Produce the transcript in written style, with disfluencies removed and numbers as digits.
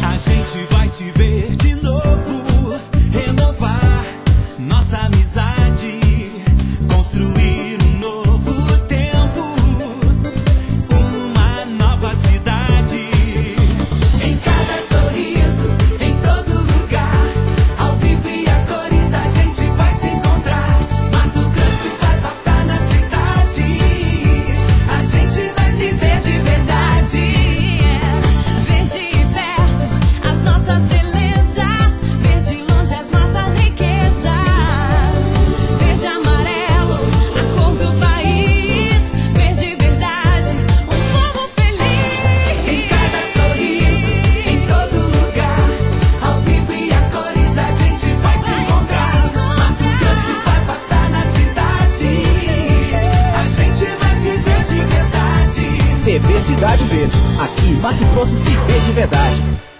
A gente vai se ver de novo, renovar nossa amizade, construir um novo tempo, uma nova cidade. Em cada sorriso, em todo lugar, ao vivo e a cores a gente vai se encontrar. Mato Grosso vai passar na cidade, a gente vai se ver de verdade. Verde e perto, as nossas belezas, verde longe as nossas riquezas, verde e amarelo, a cor do país, verde verdade, um povo feliz. Em cada sorriso, em todo lugar, ao vivo e a cores a gente vai se encontrar. Mato Grosso vai passar na cidade, a gente vai se ver de verdade. TV Cidade Verde. Aqui Mato Grosso se vê de verdade.